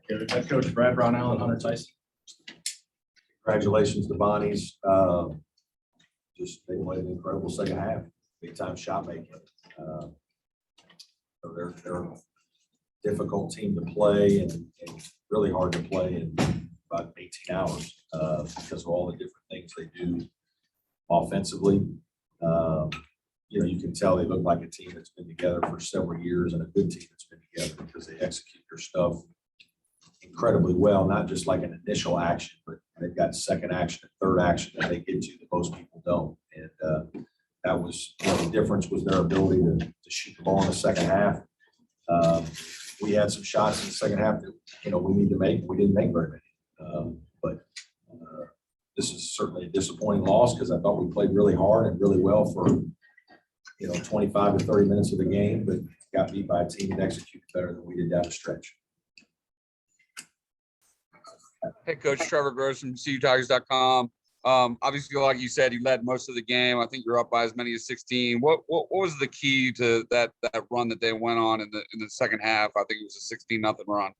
Head coach Brad Brownell and Hunter Tyson. Congratulations to Bonnie's. They played an incredible second half, big time shot making. So they're a difficult team to play and really hard to play in about 18 hours because of all the different things they do offensively. You can tell they look like a team that's been together for several years and a good team that's been together because they execute their stuff incredibly well, not just like an initial action, but they've got second action and third action that they get to that most people don't. And that was the difference was their ability to shoot the ball in the second half. We had some shots in the second half that we need to make. We didn't make very many, but this is certainly a disappointing loss because I thought we played really hard and really well for 25 to 30 minutes of the game, but got beat by a team that executed better than we did down the stretch. Head coach Trevor Gross from CUTigers.com. Obviously, like you said, you led most of the game. I think you're up by as many as 16. What was the key to that run that they went on in the second half? I think it was a 16-0 run.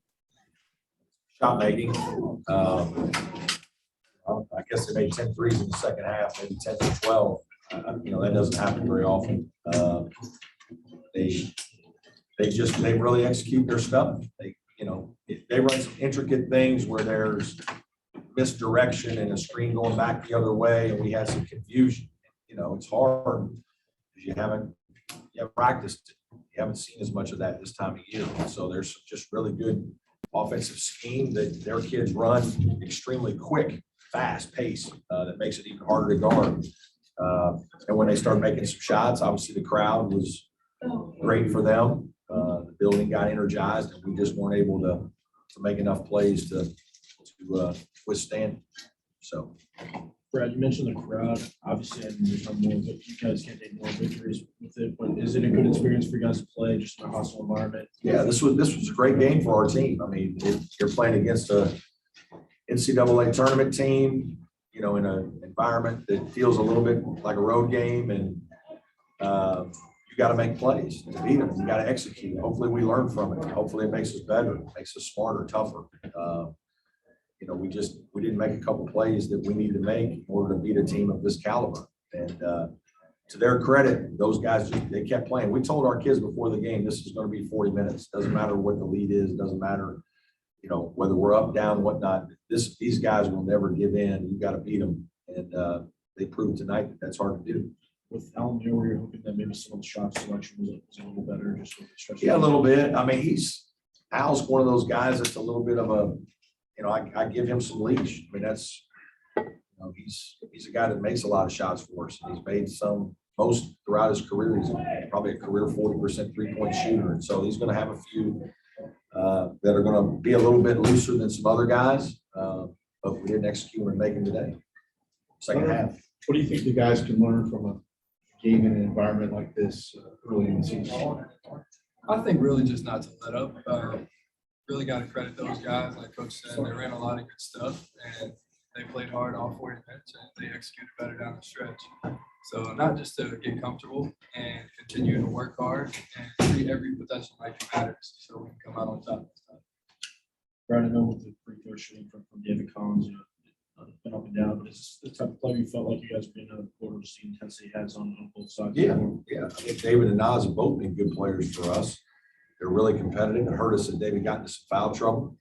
Shot making. I guess they made 10 threes in the second half, maybe 10 to 12. That doesn't happen very often. They really execute their stuff. They run some intricate things where there's misdirection and a screen going back the other way, and we had some confusion. It's hard because you haven't practiced it. You haven't seen as much of that this time of year. So there's just really good offensive scheme that their kids run extremely quick, fast pace that makes it even harder to guard. And when they start making some shots, obviously the crowd was great for them. The building got energized, and we just weren't able to make enough plays to withstand. So, Brad, you mentioned the crowd. Obviously, I think there's no more, but you guys can't take more victories with it. But is it a good experience for you guys to play just in a hostile environment? Yeah, this was a great game for our team. I mean, you're playing against a NCAA tournament team, in an environment that feels a little bit like a road game, and you got to make plays to beat them. You got to execute. Hopefully, we learn from it. Hopefully, it makes us better, makes us smarter, tougher. We didn't make a couple plays that we need to make in order to beat a team of this caliber. And to their credit, those guys they kept playing. We told our kids before the game, this is going to be 40 minutes. Doesn't matter what the lead is. Doesn't matter, whether we're up, down, whatnot. These guys will never give in. You got to beat them, and they proved tonight that that's hard to do. With Al-Amir, were you hoping that maybe some of the shot selection was a little better, just with the stretch? Yeah, a little bit. I mean, Al's one of those guys that's a little bit of a, I give him some leash. I mean, that's, he's a guy that makes a lot of shots for us. And he's made most throughout his career. He's probably a career 40% three-point shooter. And so he's going to have a few that are going to be a little bit looser than some other guys. But we didn't execute and make him today. Second half. What do you think the guys can learn from a game in an environment like this early in the season? I think really just not to let up. Really got to credit those guys. Like Coach said, they ran a lot of good stuff, and they played hard all 40 minutes, and they executed better down the stretch. So not just to get comfortable and continue to work hard and treat every possession like it matters so we can come out on top this time. Brad, I know with the free throw shooting from David Collins, been up and down, but is this the type of player you felt like you guys were in another quarter to see intensity has on both sides? Yeah. I think David and Nas have both been good players for us. They're really competitive. It hurt us that David got into some foul trouble.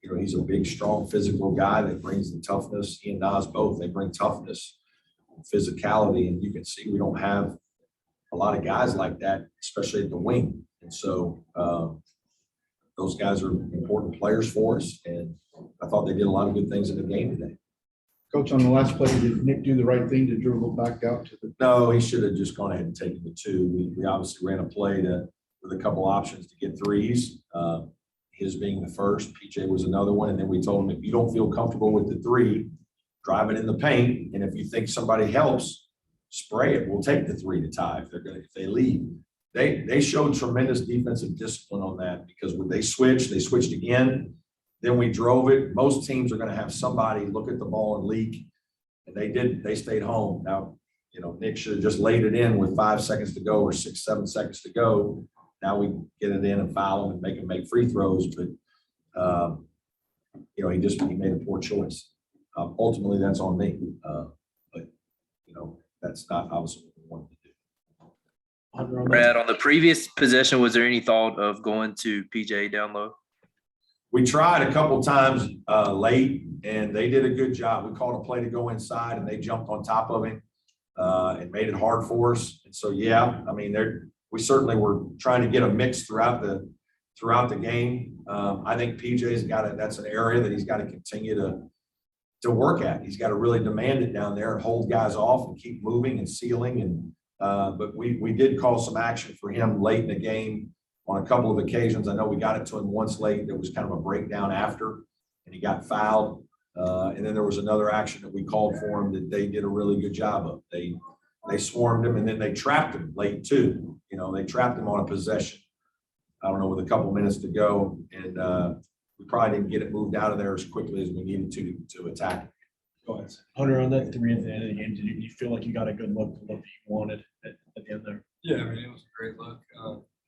He's a big, strong, physical guy that brings the toughness. He and Nas both, they bring toughness and physicality, and you can see we don't have a lot of guys like that, especially at the wing. And so those guys are important players for us, and I thought they did a lot of good things in the game today. Coach, on the last play, did Nick do the right thing to dribble back out to the? No, he should have just gone ahead and taken the two. We obviously ran a play with a couple options to get threes. His being the first, PJ was another one, and then we told him if you don't feel comfortable with the three, drive it in the paint, and if you think somebody helps, spray it. We'll take the three to tie if they leave. They showed tremendous defensive discipline on that because when they switched again. Then we drove it. Most teams are going to have somebody look at the ball and leak, and they didn't. They stayed home. Now, Nick should have just laid it in with 5 seconds to go or 6, 7 seconds to go. Now we get it in and foul them and make them make free throws. But You know, he made a poor choice. Ultimately, that's on me. But, you know, that's not obviously what we wanted to do. Hunter, on that. Brad, on the previous possession, was there any thought of going to PJ down low? We tried a couple times late, and they did a good job. We called a play to go inside, and they jumped on top of him and made it hard for us. And so, yeah, I mean, we certainly were trying to get a mix throughout the game. I think PJ's that's an area that he's got to continue to work at. He's got to really demand it down there and hold guys off and keep moving and sealing. And but we did call some action for him late in the game on a couple of occasions. I know we got it to him once late. There was kind of a breakdown after, and he got fouled. And then there was another action that we called for him that they did a really good job of. They swarmed him, and then they trapped him late too. You know, they trapped him on a possession. I don't know, with a couple minutes to go, and we probably didn't get it moved out of there as quickly as we needed to attack it. Go ahead. Hunter, on that 3 at the end of the game, did you feel like you got a good look that you wanted at the end there? Yeah, I mean, it was a great look.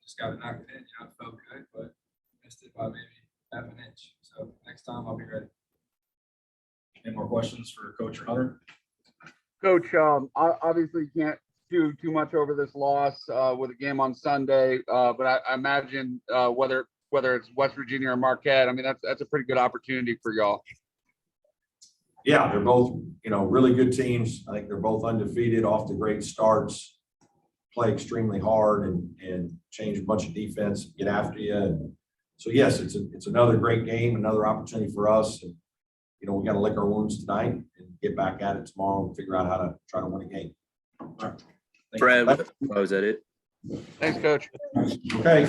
Just got it knocked in, you know, it felt good, but missed it by maybe half an inch. So next time I'll be ready. Any more questions for Coach or Hunter? Coach, obviously you can't do too much over this loss with a game on Sunday, but I imagine whether it's West Virginia or Marquette, I mean, that's a pretty good opportunity for y'all. Yeah, they're both, you know, really good teams. I think they're both undefeated, off to great starts, play extremely hard and change a bunch of defense, get after you. And so, yes, it's another great game, another opportunity for us. And, you know, we got to lick our wounds tonight and get back at it tomorrow and figure out how to try to win a game. All right. Thank you. Brad, was that it? Thanks, Coach. Okay.